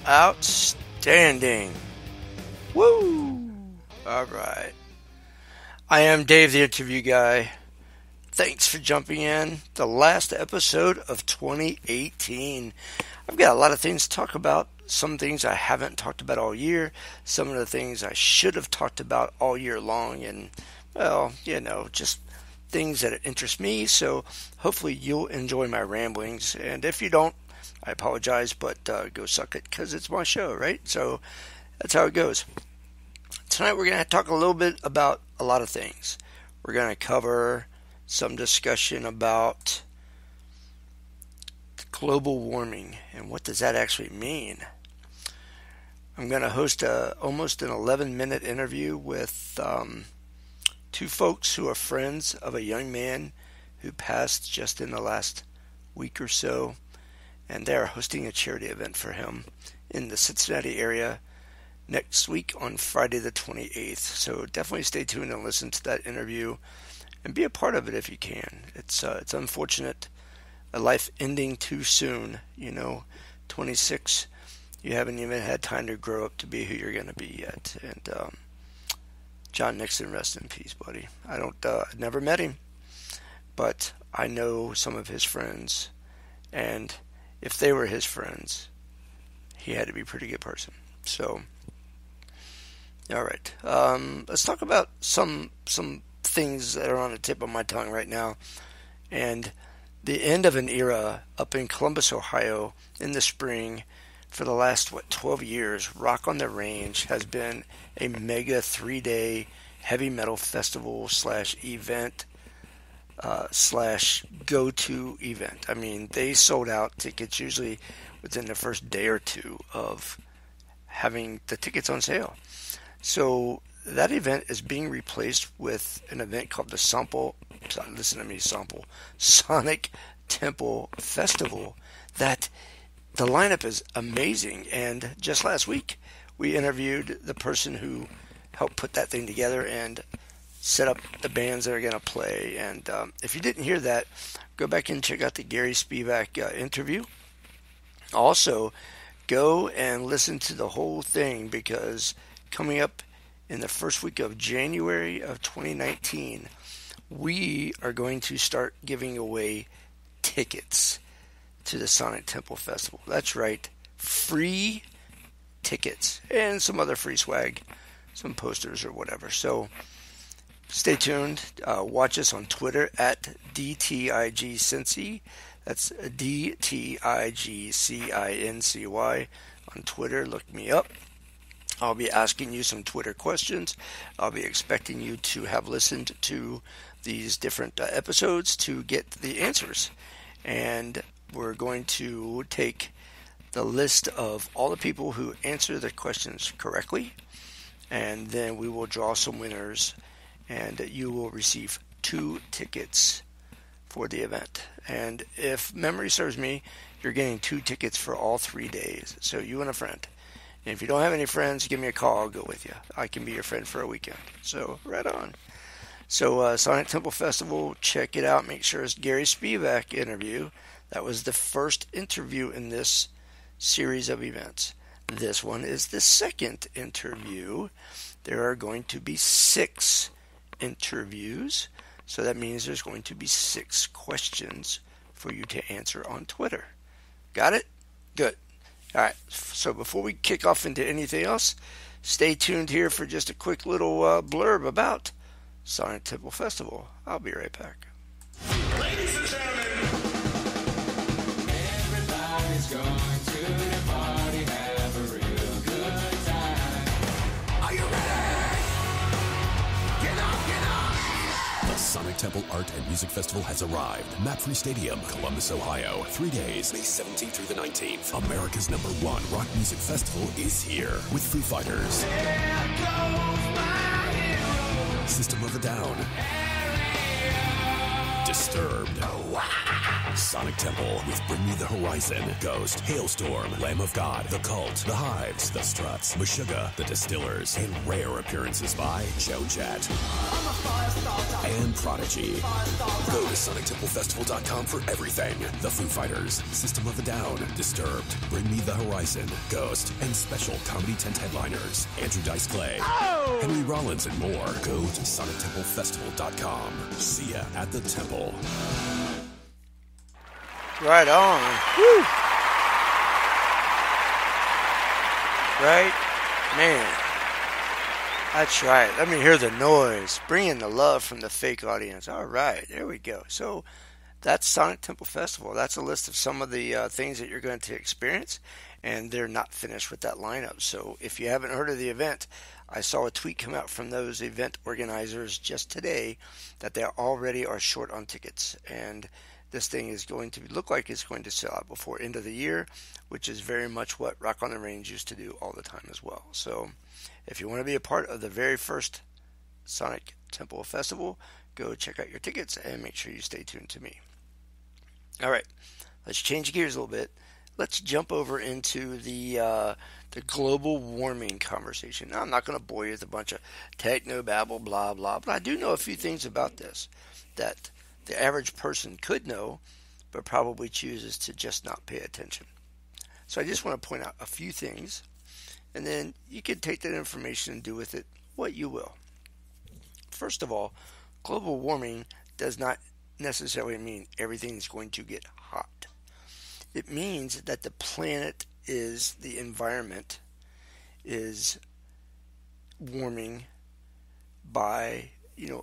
Outstanding. Woo! Alright. I am Dave, the interview guy. Thanks for jumping in. The last episode of 2018. I've got a lot of things to talk about. Some things I haven't talked about all year. Some of the things I should have talked about all year long. And, well, just things that interest me. So hopefully you'll enjoy my ramblings. And if you don't, I apologize, but go suck it because it's my show, right? So that's how it goes. Tonight we're going to talk a little bit about a lot of things. We're going to cover some discussion about global warming and what does that actually mean. I'm going to host almost an 11-minute interview with two folks who are friends of a young man who passed just in the last week or so, and they're hosting a charity event for him in the Cincinnati area next week on Friday the 28th. So definitely stay tuned and listen to that interview and be a part of it if you can. It's unfortunate, a life ending too soon. 26, you haven't even had time to grow up to be who you're going to be yet. And John Nixon, rest in peace, buddy. I never met him, but I know some of his friends, and if they were his friends, he had to be a pretty good person. So, all right, let's talk about some things that are on the tip of my tongue right now, and the end of an era up in Columbus, Ohio, in the spring. For the last 12 years, Rock on the Range has been a mega 3-day heavy metal festival / event / go-to event. I mean, they sold out tickets usually within the first day or two of having the tickets on sale. So that event is being replaced with an event called the Sonic Temple Festival. That the lineup is amazing, and just last week we interviewed the person who helped put that thing together and set up the bands that are going to play. And if you didn't hear that, go back and check out the Gary Spivak interview. Also, go and listen to the whole thing, because coming up in the first week of January of 2019, we are going to start giving away tickets to the Sonic Temple Festival. That's right, free tickets and some other free swag, some posters or whatever. So stay tuned. Watch us on Twitter at DTIGCincy. That's DTIGCINCY on Twitter. Look me up. I'll be asking you some Twitter questions. I'll be expecting you to have listened to these different episodes to get the answers. And we're going to take the list of all the people who answer the questions correctly, and then we will draw some winners, and you will receive 2 tickets for the event. And if memory serves me, you're getting 2 tickets for all 3 days. So you and a friend. And if you don't have any friends, give me a call. I'll go with you. I can be your friend for a weekend. So right on. So Sonic Temple Festival, check it out. Make sure it's Gary Spivak interview. That was the first interview in this series of events. This one is the second interview. There are going to be 6 interviews. So that means there's going to be 6 questions for you to answer on Twitter. Got it? Good. All right. So before we kick off into anything else, stay tuned here for just a quick little blurb about Sonic Temple Festival. I'll be right back. Ladies and gentlemen, everybody's going to the party, have a real good time. Are you ready? Get up, get up! The Sonic Temple Art and Music Festival has arrived. Mapfre Stadium, Columbus, Ohio. 3 days, May 17th through the 19th. America's #1 rock music festival is here with Foo Fighters, There goes my hero. System of a Down, Disturbed, Disturbed. Sonic Temple with Bring Me the Horizon, Ghost, Hailstorm, Lamb of God, The Cult, The Hives, The Struts, Meshuggah, The Distillers, and rare appearances by Joe Jett and Prodigy. Go to SonicTempleFestival.com for everything. The Foo Fighters, System of a Down, Disturbed, Bring Me the Horizon, Ghost, and special comedy tent headliners Andrew Dice Clay, Henry Rollins, and more. Go to SonicTempleFestival.com. See ya at the temple. Right on. Woo! Right? Man. That's right. Let me hear the noise. Bring in the love from the fake audience. All right. There we go. So that's Sonic Temple Festival. That's a list of some of the things that you're going to experience. And they're not finished with that lineup. So if you haven't heard of the event, I saw a tweet come out from those event organizers just today that they already are short on tickets. And this thing is going to look like it's going to sell out before end of the year, which is very much what Rock on the Range used to do all the time as well. So if you want to be a part of the very first Sonic Temple Festival, go check out your tickets and make sure you stay tuned to me. All right, let's change gears a little bit. Let's jump over into the global warming conversation. Now, I'm not going to bore you with a bunch of techno babble, blah, blah, but I do know a few things about this that the average person could know, but probably chooses to just not pay attention. So I just want to point out a few things, and then you can take that information and do with it what you will. First of all, global warming does not necessarily mean everything's going to get hot. It means that the planet the environment is warming by,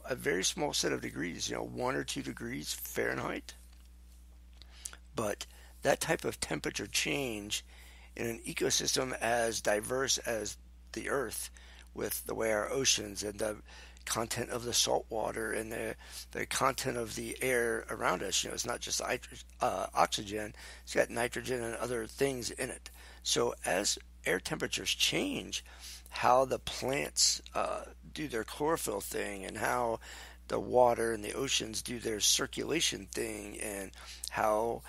a very small set of degrees, 1 or 2 degrees Fahrenheit. But that type of temperature change in an ecosystem as diverse as the Earth, with the way our oceans and the content of the salt water and the content of the air around us, it's not just oxygen, it's got nitrogen and other things in it. So as air temperatures change, how the plants do their chlorophyll thing, and how the water and the oceans do their circulation thing, and how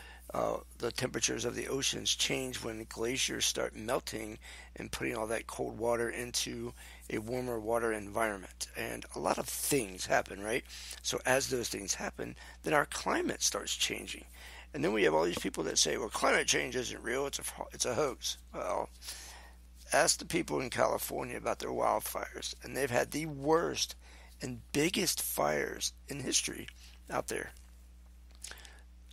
the temperatures of the oceans change when glaciers start melting and putting all that cold water into a warmer water environment. And a lot of things happen, right? So as those things happen, then our climate starts changing. And then we have all these people that say, well, climate change isn't real, it's a hoax. Well, ask the people in California about their wildfires, and they've had the worst and biggest fires in history out there.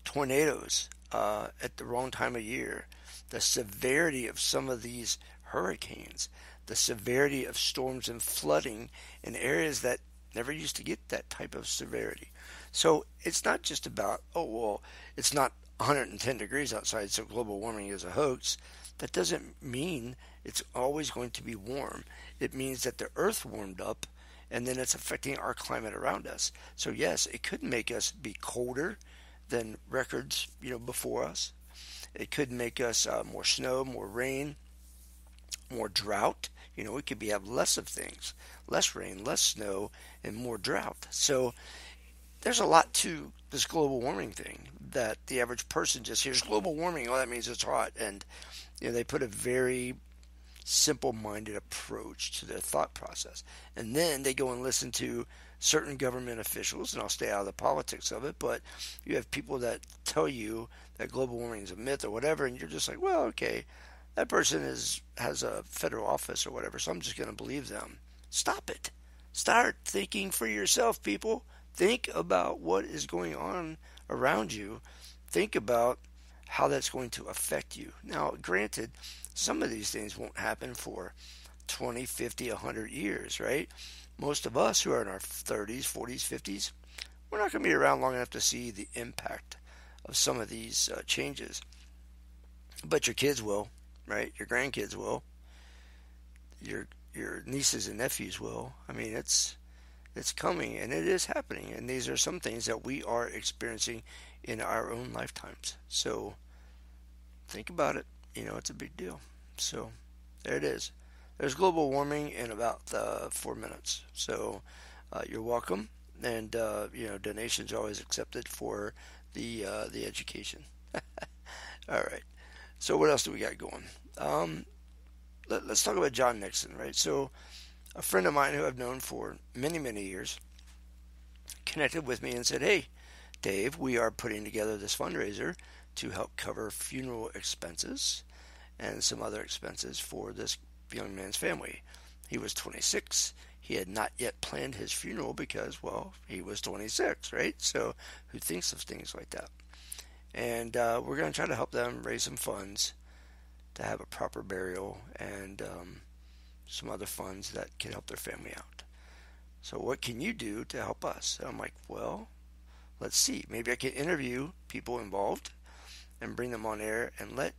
Tornadoes at the wrong time of year, the severity of some of these hurricanes, the severity of storms and flooding in areas that never used to get that type of severity. So it's not just about, it's not 110 degrees outside, so global warming is a hoax. That doesn't mean it's always going to be warm. It means that the earth warmed up, and then it's affecting our climate around us. So yes, it could make us be colder than records, before us. It could make us more snow, more rain, more drought. We could have less of things, less rain, less snow, and more drought. So there's a lot to this global warming thing that the average person just hears global warming. Oh, that means it's hot. And they put a very simple-minded approach to their thought process. And then they go and listen to certain government officials, and I'll stay out of the politics of it, but you have people that tell you that global warming is a myth or whatever, and you're just like, well, okay, that person has a federal office or whatever, so I'm just going to believe them. Stop it. Start thinking for yourself, people. Think about what is going on around you. Think about how that's going to affect you. Now, granted, some of these things won't happen for 20, 50, 100 years, right? Most of us who are in our 30s, 40s, 50s, we're not going to be around long enough to see the impact of some of these changes. But your kids will, right? Your grandkids will. Your nieces and nephews will. I mean, it's coming, and it is happening. And these are some things that we are experiencing in our own lifetimes. So think about it. It's a big deal. So there it is. There's global warming in about 4 minutes. So you're welcome. and donations are always accepted for the education. All right. So what else do we got going? Let's talk about John Nixon, right? So a friend of mine who I've known for many, many years connected with me and said, "Hey, Dave, we are putting together this fundraiser to help cover funeral expenses and some other expenses for this young man's family." He was 26. He had not yet planned his funeral because, well, he was 26, right? So who thinks of things like that? And we're going to try to help them raise some funds to have a proper burial and some other funds that can help their family out. So what can you do to help us? And I'm like, well, let's see. Maybe I can interview people involved and bring them on air and let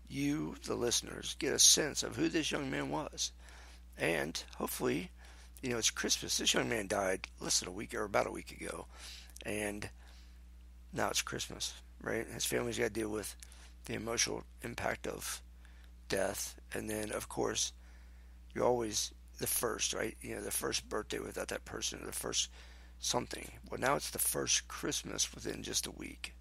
you, the listeners, get a sense of who this young man was. And hopefully, it's Christmas. This young man died about a week ago. And now it's Christmas, right? His family's got to deal with the emotional impact of death. And then, of course, you're always the first, right? The first birthday without that person, or the first something. Well, now it's the first Christmas within just a week.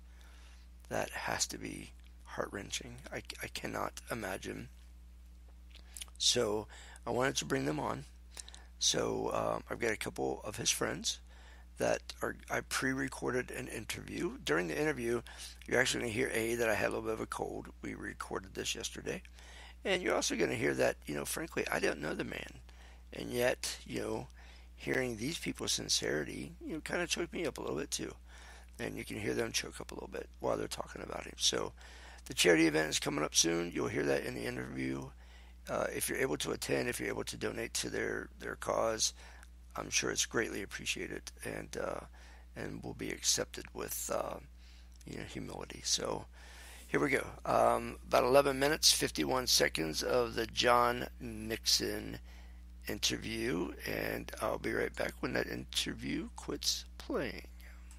That has to be heart-wrenching. I cannot imagine. So I wanted to bring them on. So I've got a couple of his friends that I pre-recorded an interview. During the interview, you're actually going to hear that I had a little bit of a cold. We recorded this yesterday. And you're also going to hear that, frankly, I don't know the man. And yet, hearing these people's sincerity, kind of choked me up a little bit too. And you can hear them choke up a little bit while they're talking about him. So the charity event is coming up soon. You'll hear that in the interview. If you're able to attend, if you're able to donate to their cause, I'm sure it's greatly appreciated and will be accepted with humility. So here we go. About 11 minutes, 51 seconds of the John Nixon interview, and I'll be right back when that interview quits playing.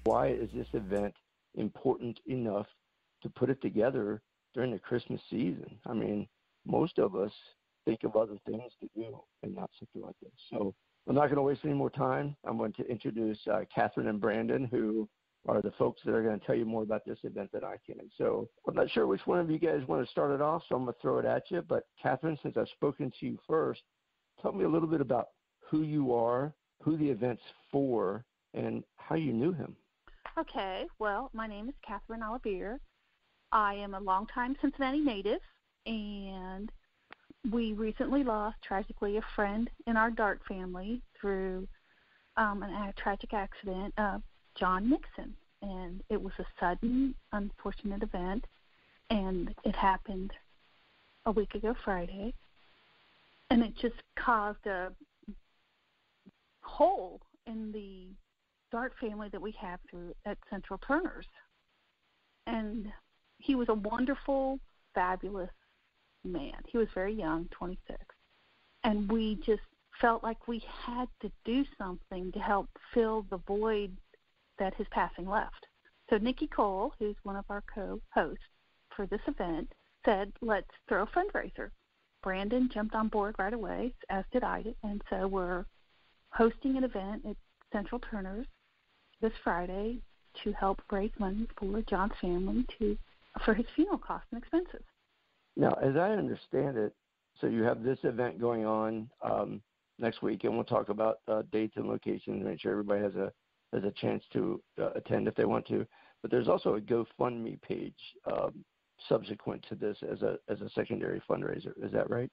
Why is this event important enough to put it together during the Christmas season? I mean, most of us think of other things to do and not something like this. So I'm not going to waste any more time. I'm going to introduce Catherine and Brandon, who are the folks that are going to tell you more about this event than I can. So I'm not sure which one of you guys want to start it off, so I'm going to throw it at you. But Catherine, since I've spoken to you first, tell me a little bit about who you are, who the event's for, and how you knew him. Okay, well, my name is Catherine Olivier. I am a longtime Cincinnati native, and we recently lost, tragically, a friend in our Dart family through a tragic accident, John Nixon. And it was a sudden, unfortunate event, and it happened a week ago Friday. And it just caused a hole in the Dart family that we have through at Central Turners. And he was a wonderful, fabulous man. He was very young, 26. And we just felt like we had to do something to help fill the void that his passing left. So Nikki Cole, who's one of our co-hosts for this event, said, let's throw a fundraiser. Brandon jumped on board right away, as did I, and so we're hosting an event at Central Turners this Friday to help raise money for John's family for his funeral costs and expenses. Now, as I understand it, so you have this event going on next week, and we'll talk about dates and locations, make sure everybody has a chance to attend if they want to. But there's also a GoFundMe page subsequent to this as a secondary fundraiser. Is that right?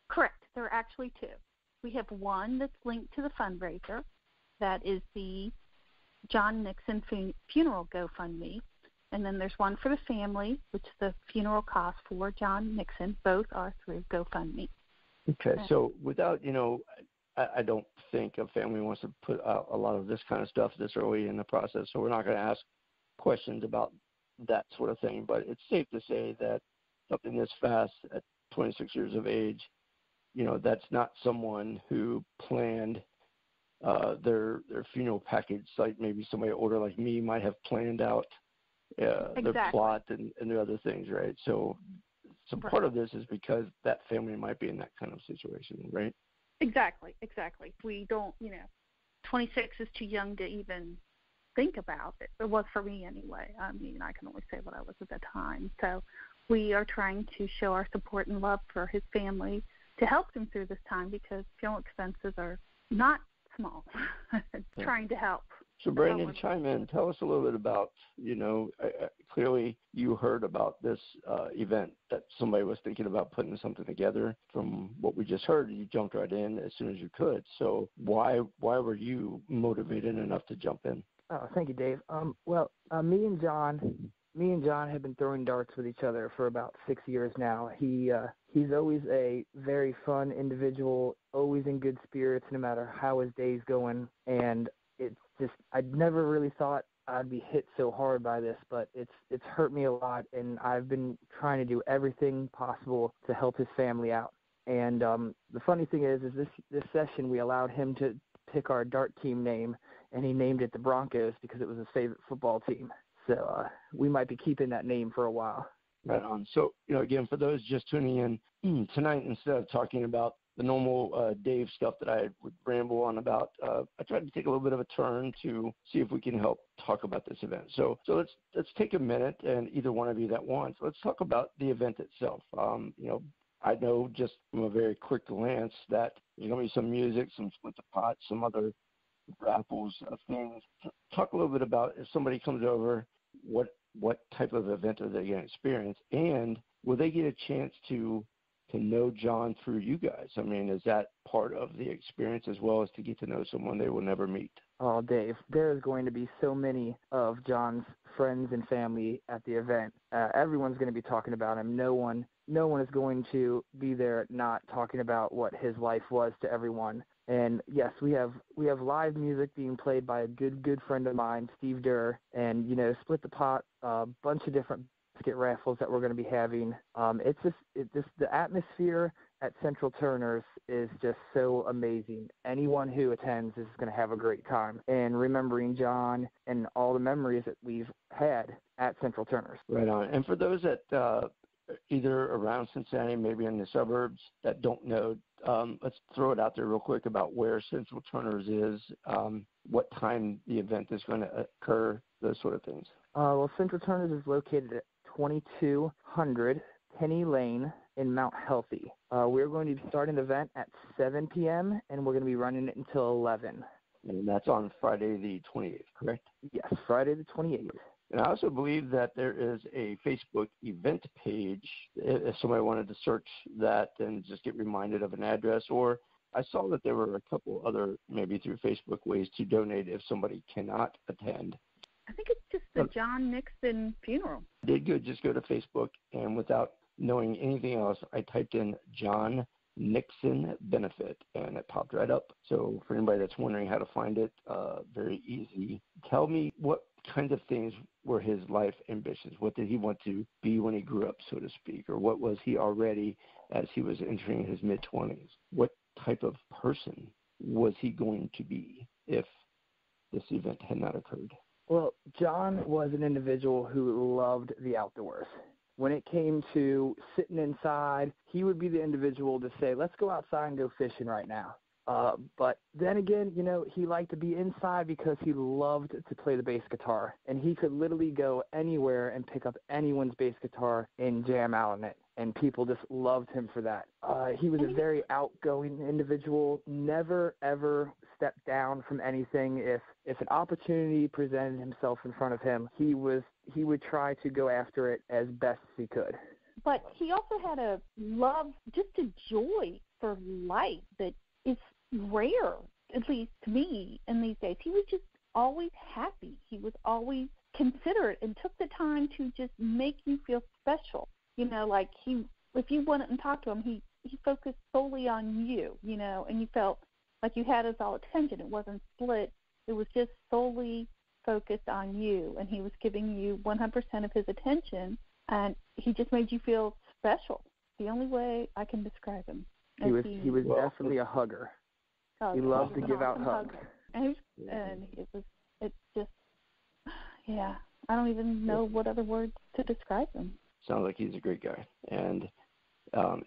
Correct. There are actually two. We have one that's linked to the fundraiser. That is the John Nixon Funeral GoFundMe. And then there's one for the family, which is the funeral cost for John Nixon. Both are through GoFundMe. Okay. So without, I don't think a family wants to put out a lot of this kind of stuff this early in the process. So we're not going to ask questions about that sort of thing. But it's safe to say that something this fast at 26 years of age, that's not someone who planned their funeral package like maybe somebody older like me might have planned out Exactly. their plot and the other things, right? So right. Part of this is because that family might be in that kind of situation, right? Exactly. We don't, 26 is too young to even think about it. It was for me anyway. I mean, I can only say what I was at that time. So we are trying to show our support and love for his family to help him through this time, because funeral expenses are not small. Trying to help. So, Brandon, chime in. Tell us a little bit about, clearly you heard about this event that somebody was thinking about putting something together. From what we just heard, you jumped right in as soon as you could. So why were you motivated enough to jump in? Oh, thank you, Dave. Me and John have been throwing darts with each other for about 6 years now. He's always a very fun individual, always in good spirits, no matter how his day's going. And it's just, I never really thought I'd be hit so hard by this, but it's hurt me a lot, and I've been trying to do everything possible to help his family out. And the funny thing is this session we allowed him to pick our dart team name, and he named it the Broncos because it was his favorite football team. So we might be keeping that name for a while. Right on. So, again, for those just tuning in tonight, instead of talking about the normal Dave stuff that I would ramble on about, I tried to take a little bit of a turn to see if we can help talk about this event. So let's take a minute, and either one of you that wants, let's talk about the event itself. I know just from a very quick glance that there's going to be some music, some split the pot, some other raffles of things. Talk a little bit about, if somebody comes over, what type of event are they going to experience, and will they get a chance to know John through you guys? I mean, is that part of the experience as well as to get to know someone they will never meet? Oh, Dave, there's going to be so many of John's friends and family at the event. Everyone's going to be talking about him. No one is going to be there not talking about what his life was to everyone. And yes, we have live music being played by a good friend of mine, Steve Durr, and Split the Pot, a bunch of different basket raffles that we're going to be having. The atmosphere at Central Turners is just so amazing. Anyone who attends is going to have a great time, and remembering John and all the memories that we've had at Central Turners. Right on. And for those that either around Cincinnati, maybe in the suburbs, that don't know, let's throw it out there real quick about where Central Turners is, what time the event is going to occur, those sort of things. Well, Central Turners is located at 2200 Penny Lane in Mount Healthy. We're going to be starting the event at 7 p.m., and we're going to be running it until 11. And that's on Friday the 28th, correct? Yes, Friday the 28th. And I also believe that there is a Facebook event page, if somebody wanted to search that and just get reminded of an address. Or I saw that there were a couple other, maybe through Facebook, ways to donate if somebody cannot attend. I think it's just the John Nixon funeral. Did good. Just go to Facebook, and without knowing anything else, I typed in John Nixon benefit, and it popped right up. So for anybody that's wondering how to find it, very easy. Tell me, what kinds of things were his life ambitions? What did he want to be when he grew up, so to speak? Or what was he already as he was entering his mid-20s? What type of person was he going to be if this event had not occurred? Well, John was an individual who loved the outdoors. When it came to sitting inside, he would be the individual to say, let's go outside and go fishing right now. But then again, he liked to be inside because he loved to play the bass guitar. And he could literally go anywhere and pick up anyone's bass guitar and jam out on it. And people just loved him for that. He was a very outgoing individual, never, ever stepped down from anything. If an opportunity presented himself in front of him, he would try to go after it as best as he could. But he also had a love, just a joy for life that is rare, at least to me, in these days. He was just always happy. He was always considerate and took the time to just make you feel special. Like if you went and talked to him, he focused solely on you, and you felt like you had his all attention. It wasn't split. It was just solely focused on you, and he was giving you 100% of his attention, and he just made you feel special. The only way I can describe him. He was definitely a hugger. Oh, he loved to give out hugs. And I don't even know what other words to describe him. Sounds like he's a great guy. And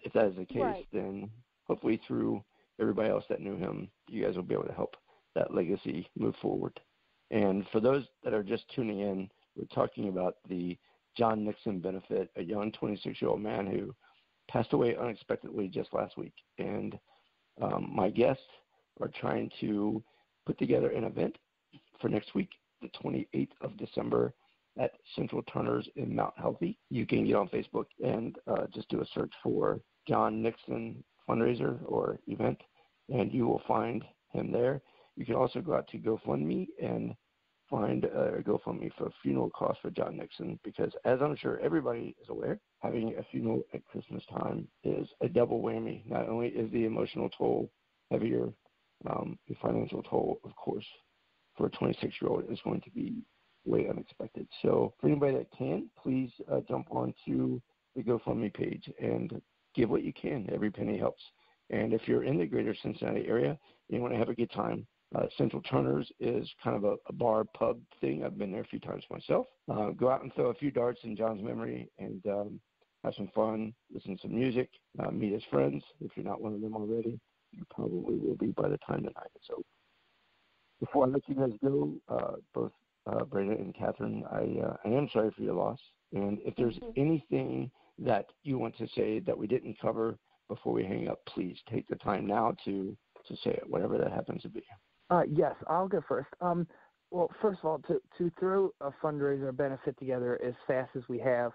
if that is the case, right, then hopefully through everybody else that knew him, you guys will be able to help that legacy move forward. And for those that are just tuning in, we're talking about the John Nixon benefit, a young 26-year-old man who passed away unexpectedly just last week. And my guests are trying to put together an event for next week, the 28th of December, at Central Turners in Mount Healthy. You can get on Facebook and just do a search for John Nixon fundraiser or event, and you will find him there. You can also go out to GoFundMe and find a GoFundMe for funeral costs for John Nixon, because as I'm sure everybody is aware, having a funeral at Christmas time is a double whammy. Not only is the emotional toll heavier, the financial toll, of course, for a 26-year-old is going to be way unexpected. So for anybody that can, please jump onto the GoFundMe page and give what you can. Every penny helps. And if you're in the greater Cincinnati area and you want to have a good time, Central Turners is kind of a bar pub thing. I've been there a few times myself. Go out and throw a few darts in John's memory and have some fun, listen to some music, meet his friends. If you're not one of them already, you probably will be by the time tonight. So before I let you guys go, both Brenda and Catherine, I am sorry for your loss. And if there's anything that you want to say that we didn't cover before we hang up, please take the time now to say it, whatever that happens to be. Yes, I'll go first. Well, first of all, to throw a fundraiser benefit together as fast as we have,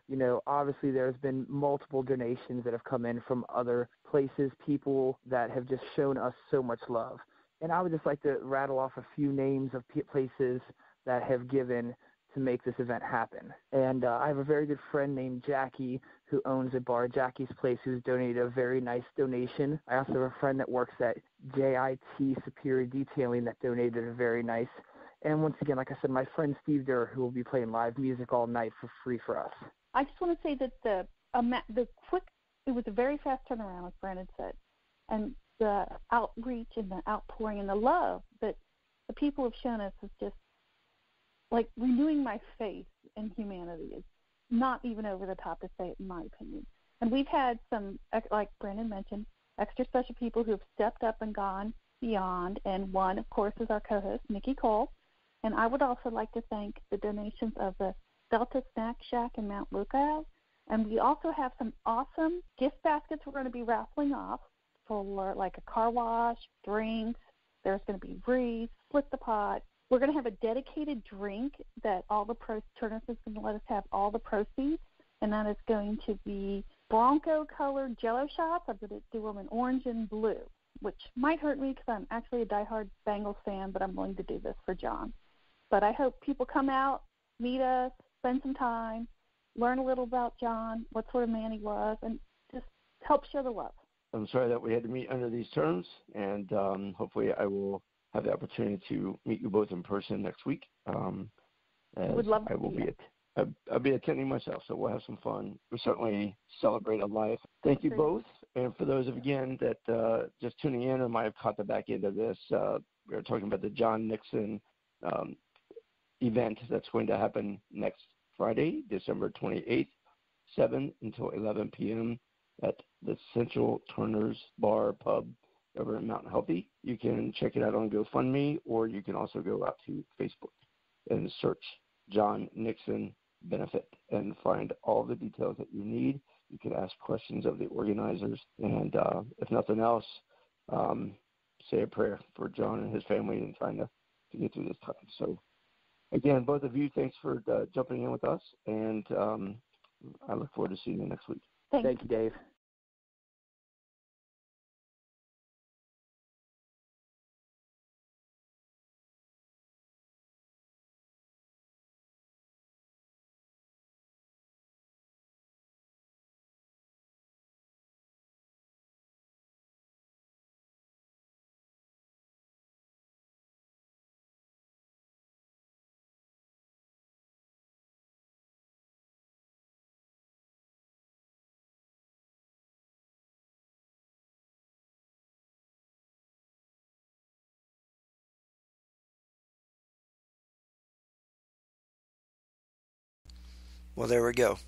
obviously there's been multiple donations that have come in from other places, people that have just shown us so much love. And I would just like to rattle off a few names of places that have given to make this event happen. And I have a very good friend named Jackie who owns a bar, Jackie's Place, who's donated a very nice donation. I also have a friend that works at JIT Superior Detailing that donated a very nice. And once again, like I said, my friend Steve Durr, who will be playing live music all night for free for us. I just want to say that it was a very fast turnaround, as Brandon said, and the outreach and the outpouring and the love that the people have shown us is just like renewing my faith in humanity. Is not even over the top to say it, in my opinion. And we've had some, like Brandon mentioned, extra special people who have stepped up and gone beyond, and one, of course, is our co-host, Nikki Cole. And I would also like to thank the donations of the Delta Snack Shack in Mount Lookout. And we also have some awesome gift baskets we're going to be raffling off for like a car wash, drinks. There's going to be wreaths, split the pot. We're going to have a dedicated drink that all the Turners is going to let us have all the proceeds, and that is going to be Bronco-colored Jello shots. I'm going to do them in orange and blue, which might hurt me because I'm actually a diehard Bengals fan, but I'm willing to do this for John. But I hope people come out, meet us, spend some time, learn a little about John, what sort of man he was, and just help show the love. I'm sorry that we had to meet under these terms, and hopefully I will have the opportunity to meet you both in person next week. Would love to. I'll be attending myself, so we'll have some fun. We certainly celebrate a life. Thank you both. And for those of again that just tuning in or might have caught the back end of this, we're talking about the John Nixon event that's going to happen next Friday, December 28th, 7 until 11 p.m. at the Central Turners Bar Pub over in Mount Healthy. You can check it out on GoFundMe, or you can also go out to Facebook and search John Nixon benefit and find all the details that you need. You can ask questions of the organizers, and if nothing else, say a prayer for John and his family and trying to get through this time. So again, both of you, thanks for jumping in with us, and I look forward to seeing you next week. Thank you, Dave. Well, there we go.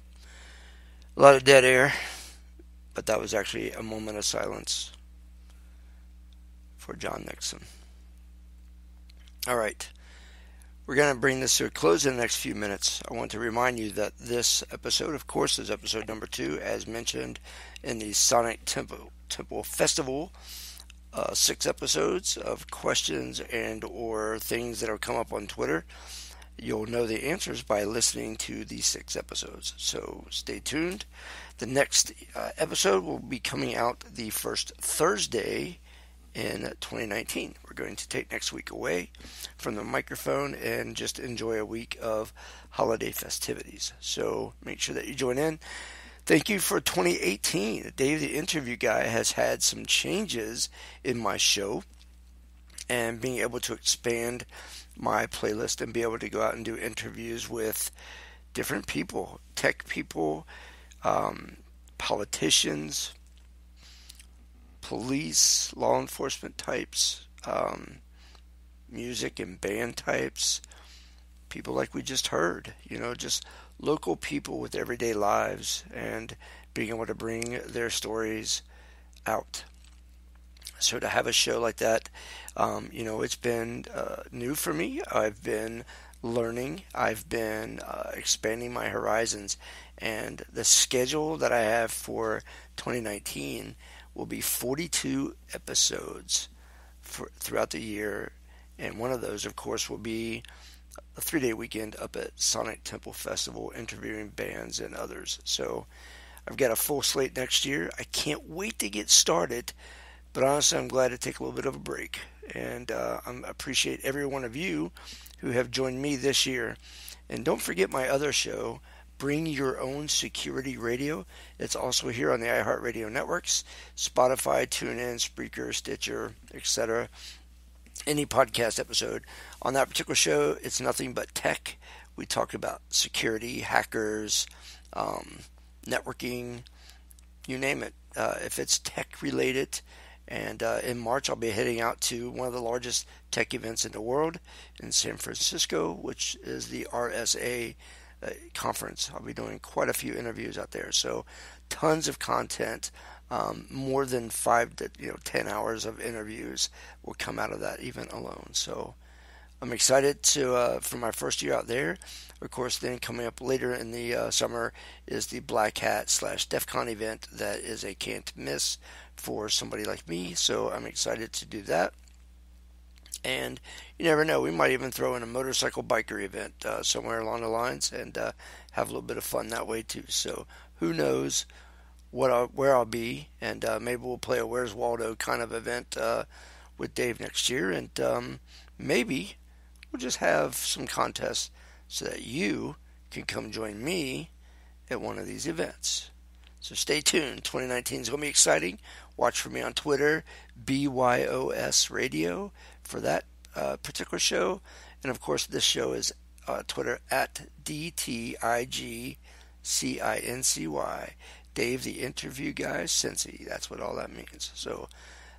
A lot of dead air, but that was actually a moment of silence for John Nixon. All right. We're going to bring this to a close in the next few minutes. I want to remind you that this episode, of course, is episode number 2, as mentioned in the Sonic Temple Festival. 6 episodes of questions and or things that have come up on Twitter. You'll know the answers by listening to these 6 episodes. So stay tuned. The next episode will be coming out the first Thursday in 2019. We're going to take next week away from the microphone and just enjoy a week of holiday festivities. So make sure that you join in. Thank you for 2018. Dave the Interview Guy has had some changes in my show and being able to expand my playlist and be able to go out and do interviews with different people, tech people, politicians, police, law enforcement types, music and band types, people like we just heard, just local people with everyday lives and being able to bring their stories out. So to have a show like that, it's been new for me. I've been learning. I've been expanding my horizons. And the schedule that I have for 2019 will be 42 episodes throughout the year. And one of those, of course, will be a 3-day weekend up at Sonic Temple Festival, interviewing bands and others. So I've got a full slate next year. I can't wait to get started, but honestly, I'm glad to take a little bit of a break. And I appreciate every one of you who have joined me this year. And don't forget my other show, Bring Your Own Security Radio. It's also here on the iHeartRadio networks, Spotify, TuneIn, Spreaker, Stitcher, etc. Any podcast episode. On that particular show, it's nothing but tech. We talk about security, hackers, networking, you name it. If it's tech related. And in March, I'll be heading out to one of the largest tech events in the world in San Francisco, which is the RSA conference. I'll be doing quite a few interviews out there. So tons of content, more than 5 to 10 hours of interviews will come out of that event alone. So I'm excited for my first year out there. Of course, then coming up later in the summer is the Black Hat / DEF CON event that is a can't miss for somebody like me. So I'm excited to do that. And you never know, we might even throw in a motorcycle biker event somewhere along the lines and have a little bit of fun that way too. So who knows where I'll be, and maybe we'll play a Where's Waldo kind of event with Dave next year, and maybe we'll just have some contests so that you can come join me at one of these events. So stay tuned. 2019 is going to be exciting. Watch for me on Twitter, BYOS Radio, for that particular show. And of course, this show is Twitter at DTIGCINCY. Dave the Interview Guy, Cincy. That's what all that means. So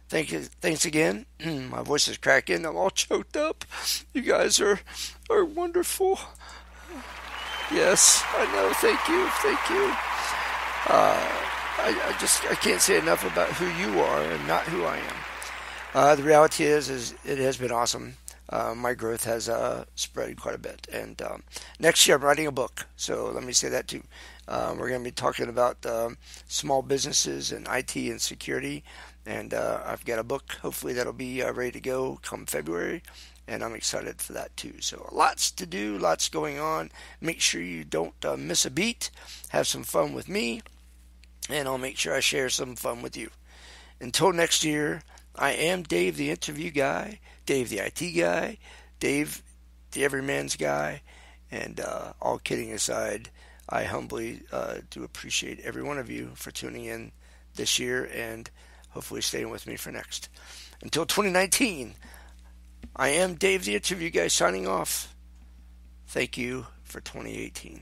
thanks again. My voice is cracking. I'm all choked up. You guys are wonderful. Yes, I know. Thank you. I can't say enough about who you are and not who I am. The reality is it has been awesome. My growth has spread quite a bit. And next year I'm writing a book, so let me say that too. We're going to be talking about small businesses and IT and security. And I've got a book, hopefully that'll be ready to go come February. And I'm excited for that too. So lots to do, lots going on. Make sure you don't miss a beat. Have some fun with me. And I'll make sure I share some fun with you. Until next year, I am Dave the Interview Guy, Dave the IT Guy, Dave the Everyman's Guy. And all kidding aside, I humbly do appreciate every one of you for tuning in this year and hopefully staying with me for next. Until 2019, I am Dave the Interview Guy signing off. Thank you for 2018.